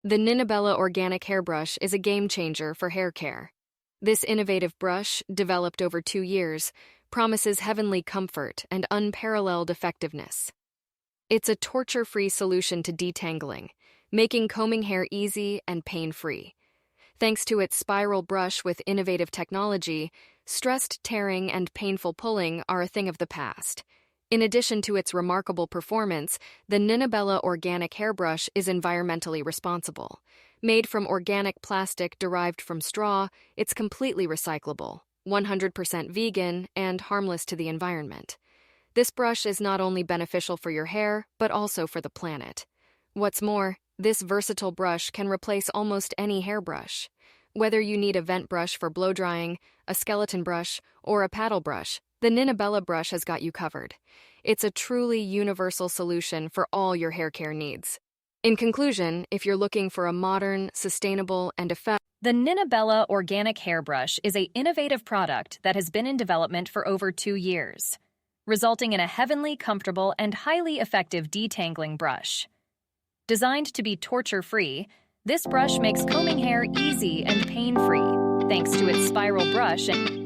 The Ninabella organic hairbrush is a game changer for hair care. This innovative brush, developed over 2 years, promises heavenly comfort and unparalleled effectiveness. It's a torture-free solution to detangling, making combing hair easy and pain-free. Thanks to its spiral brush with innovative technology, stressed tearing and painful pulling are a thing of the past. In addition to its remarkable performance, the Ninabella organic hairbrush is environmentally responsible. Made from organic plastic derived from straw, it's completely recyclable, 100% vegan, and harmless to the environment. This brush is not only beneficial for your hair, but also for the planet. What's more, this versatile brush can replace almost any hairbrush. Whether you need a vent brush for blow drying, a skeleton brush, or a paddle brush, the Ninabella brush has got you covered. It's a truly universal solution for all your hair care needs. In conclusion, if you're looking for a modern, sustainable, and effective... The Ninabella organic hairbrush is an innovative product that has been in development for over 2 years, resulting in a heavenly comfortable and highly effective detangling brush. Designed to be torture-free, this brush makes combing hair easy and pain-free, thanks to its spiral brush and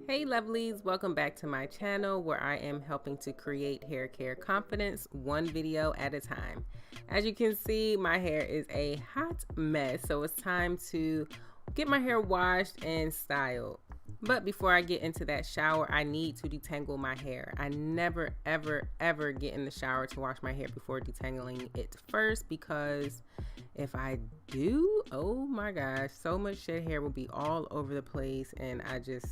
Hey lovelies, welcome back to my channel where I am helping to create hair care confidence one video at a time. As you can see, my hair is a hot mess, so it's time to get my hair washed and styled. But before I get into that shower, I need to detangle my hair. I never ever get in the shower to wash my hair before detangling it first, because if I do, oh my gosh, so much shed hair will be all over the place, and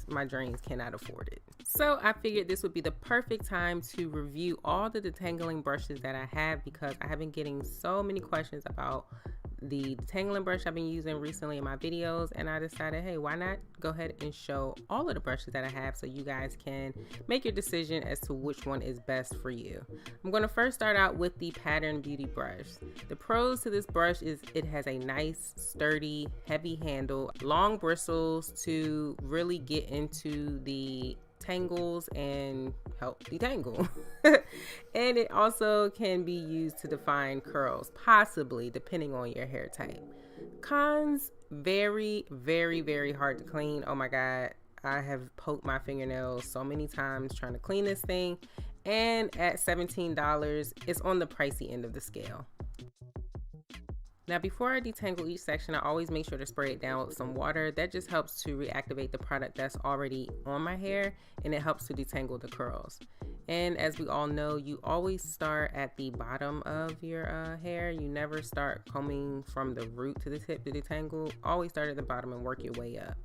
my drains cannot afford it. So I figured this would be the perfect time to review all the detangling brushes that I have, because I have been getting so many questions about the detangling brush I've been using recently in my videos, and I decided, hey, why not go ahead and show all of the brushes that I have so you guys can make your decision as to which one is best for you. I'm going to first start out with the Pattern Beauty brush. The pros to this brush is it has a nice, sturdy, heavy handle, long bristles to really get into the tangles and help detangle. And it also can be used to define curls, possibly, depending on your hair type. Cons: very hard to clean. Oh my god, I have poked my fingernails so many times trying to clean this thing, and at $17, it's on the pricey end of the scale. Now, before I detangle each section, I always make sure to spray it down with some water. That just helps to reactivate the product that's already on my hair, and it helps to detangle the curls. And as we all know, you always start at the bottom of your hair. You never start combing from the root to the tip to detangle. Always start at the bottom and work your way up.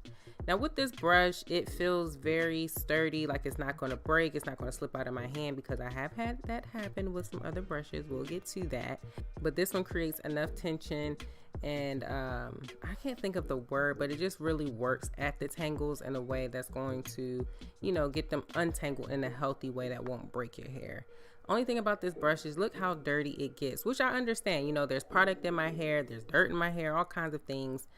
Now with this brush, it feels very sturdy, like it's not going to break, it's not going to slip out of my hand, because I have had that happen with some other brushes. We'll get to that. But this one creates enough tension, and I can't think of the word, but it just really works at the tangles in a way that's going to, you know, get them untangled in a healthy way that won't break your hair. Only thing about this brush is look how dirty it gets, which I understand. You know, there's product in my hair, there's dirt in my hair, all kinds of things,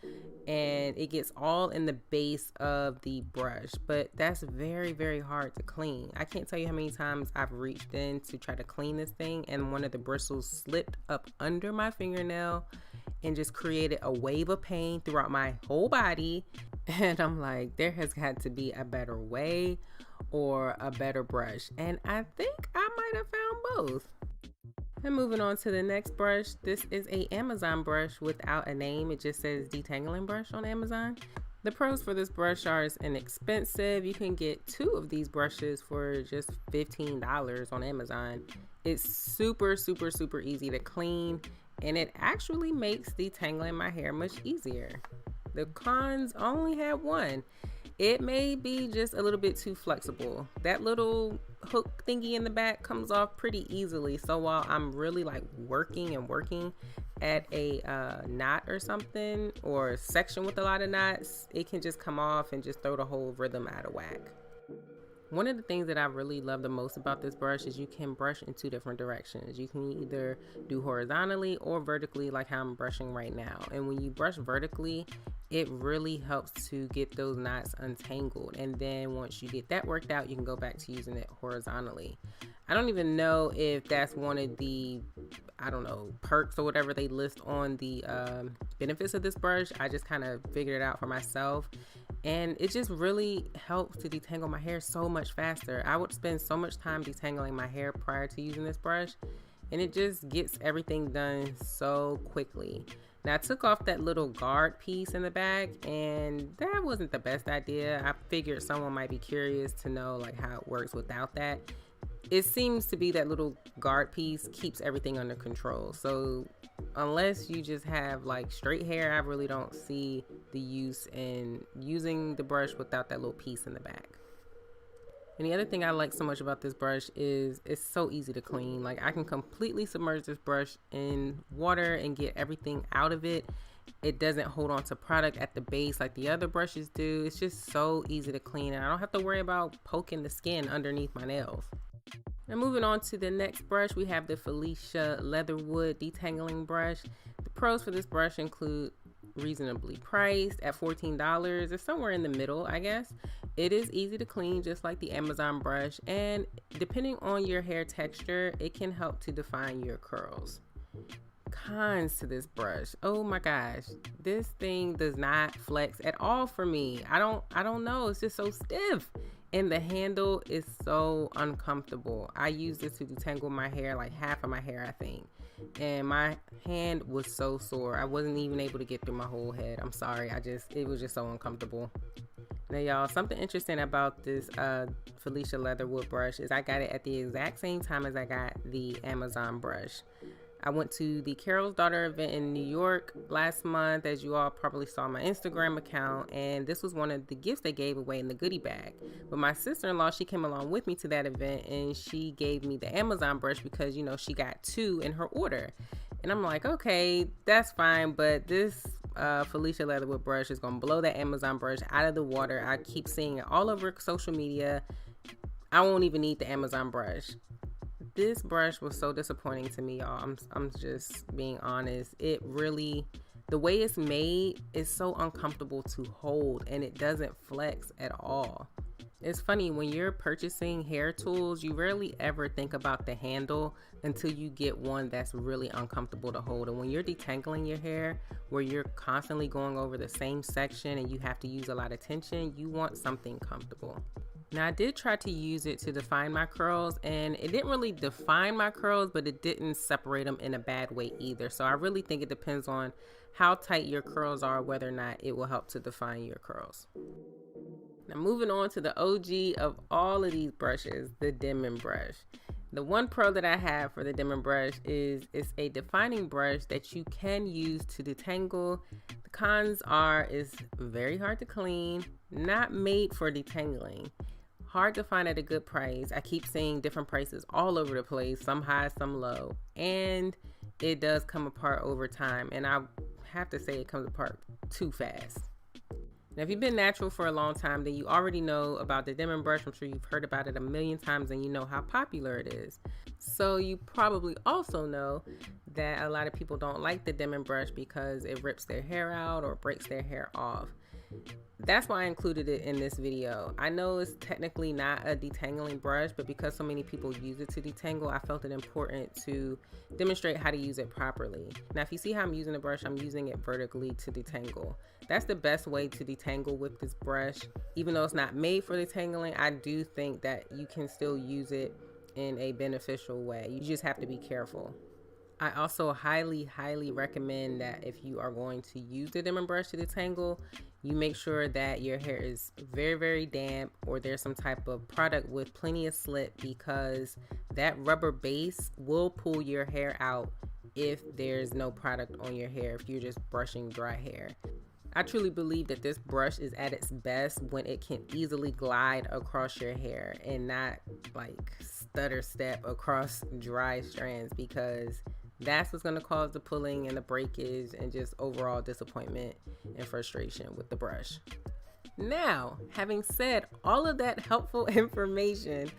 and it gets all in the base of the brush. But that's very hard to clean. I can't tell you how many times I've reached in to try to clean this thing, and one of the bristles slipped up under my fingernail and just created a wave of pain throughout my whole body. And I'm like, there has got to be a better way or a better brush, and I think I might have found both. And moving on to the next brush, this is a Amazon brush without a name. It just says detangling brush on Amazon. The pros for this brush are it's inexpensive. You can get 2 of these brushes for just $15 on Amazon. It's super easy to clean, and it actually makes detangling my hair much easier. The cons only had one, It may be just a little bit too flexible. That little hook thingy in the back comes off pretty easily. So while I'm really like working at a knot or something, or a section with a lot of knots, it can just come off and just throw the whole rhythm out of whack. One of the things that I really love the most about this brush is you can brush in two different directions. You can either do horizontally or vertically, like how I'm brushing right now. And when you brush vertically, it really helps to get those knots untangled. And then once you get that worked out, you can go back to using it horizontally. I don't even know if that's one of the, I don't know, perks or whatever they list on the benefits of this brush. I just kind of figured it out for myself. And it just really helps to detangle my hair so much faster. I would spend so much time detangling my hair prior to using this brush, and it just gets everything done so quickly. Now, I took off that little guard piece in the back, and that wasn't the best idea. I figured someone might be curious to know like how it works without that. It seems to be that little guard piece keeps everything under control. So unless you just have like straight hair, I really don't see the use in using the brush without that little piece in the back. And the other thing I like so much about this brush is it's so easy to clean. Like I can completely submerge this brush in water and get everything out of it. It doesn't hold on to product at the base like the other brushes do. It's just so easy to clean, and I don't have to worry about poking the skin underneath my nails. Now moving on to the next brush, we have the Felicia Leatherwood detangling brush. The pros for this brush include reasonably priced at $14. It's somewhere in the middle, I guess. It is easy to clean just like the Amazon brush, and depending on your hair texture, it can help to define your curls. Cons to this brush, oh my gosh, this thing does not flex at all for me. I don't know, it's just so stiff. And the handle is so uncomfortable. I used this to detangle my hair, like half of my hair, I think. And my hand was so sore. I wasn't even able to get through my whole head. I'm sorry. It was just so uncomfortable. Now, y'all, something interesting about this Felicia Leatherwood brush is I got it at the exact same time as I got the Amazon brush. I went to the Carol's Daughter event in New York last month, as you all probably saw on my Instagram account, and this was one of the gifts they gave away in the goodie bag. But my sister-in-law, she came along with me to that event, and she gave me the Amazon brush because, you know, she got 2 in her order. And I'm like, okay, that's fine, but this Felicia Leatherwood brush is going to blow that Amazon brush out of the water. I keep seeing it all over social media. I won't even need the Amazon brush. This brush was so disappointing to me, y'all. I'm just being honest. It really, the way it's made is so uncomfortable to hold, and it doesn't flex at all. It's funny, when you're purchasing hair tools, you rarely ever think about the handle until you get one that's really uncomfortable to hold. And when you're detangling your hair, where you're constantly going over the same section and you have to use a lot of tension, you want something comfortable. Now, I did try to use it to define my curls, and it didn't really define my curls, but it didn't separate them in a bad way either. So I really think it depends on how tight your curls are, whether or not it will help to define your curls. Now, moving on to the OG of all of these brushes, the Denman brush. The one pro that I have for the Denman brush is it's a defining brush that you can use to detangle. The cons are it's very hard to clean, not made for detangling. Hard to find at a good price. I keep seeing different prices all over the place, some high, some low, and it does come apart over time, and I have to say it comes apart too fast. Now, if you've been natural for a long time, then you already know about the Denman brush. I'm sure you've heard about it a million times, and you know how popular it is. So you probably also know that a lot of people don't like the Denman brush because it rips their hair out or breaks their hair off. That's why I included it in this video. I know it's technically not a detangling brush, but because so many people use it to detangle, I felt it important to demonstrate how to use it properly. Now, if you see how I'm using the brush, I'm using it vertically to detangle. That's the best way to detangle with this brush. Even though it's not made for detangling, I do think that you can still use it in a beneficial way. You just have to be careful. I also highly recommend that if you are going to use the Denman brush to detangle, you make sure that your hair is very damp, or there's some type of product with plenty of slip, because that rubber base will pull your hair out if there's no product on your hair, if you're just brushing dry hair. I truly believe that this brush is at its best when it can easily glide across your hair and not like stutter step across dry strands, because that's what's going to cause the pulling and the breakage and just overall disappointment and frustration with the brush. Now, having said all of that helpful information,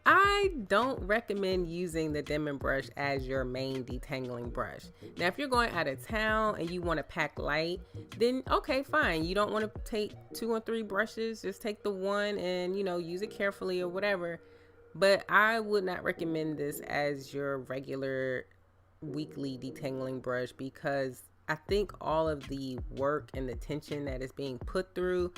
I don't recommend using the Denman brush as your main detangling brush. Now, if you're going out of town and you want to pack light, then okay, fine. You don't want to take 2 or 3 brushes, just take the one and, you know, use it carefully or whatever. But I would not recommend this as your regular weekly detangling brush, because I think all of the work and the tension that is being put through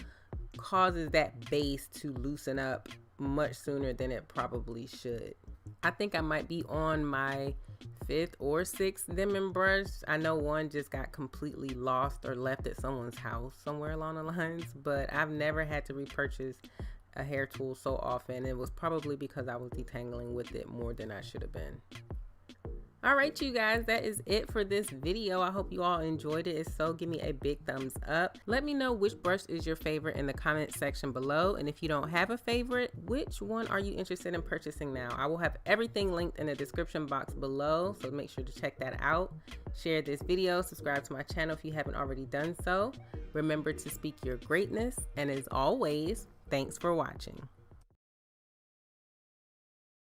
causes that base to loosen up much sooner than it probably should. I think I might be on my 5th or 6th Denman brush. I know one just got completely lost or left at someone's house somewhere along the lines, but I've never had to repurchase a hair tool so often. It was probably because I was detangling with it more than I should have been. All right, you guys, that is it for this video. I hope you all enjoyed it. If so, give me a big thumbs up. Let me know which brush is your favorite in the comment section below. And if you don't have a favorite, which one are you interested in purchasing now? I will have everything linked in the description box below, so make sure to check that out. Share this video, subscribe to my channel if you haven't already done so. Remember to speak your greatness, and as always, thanks for watching.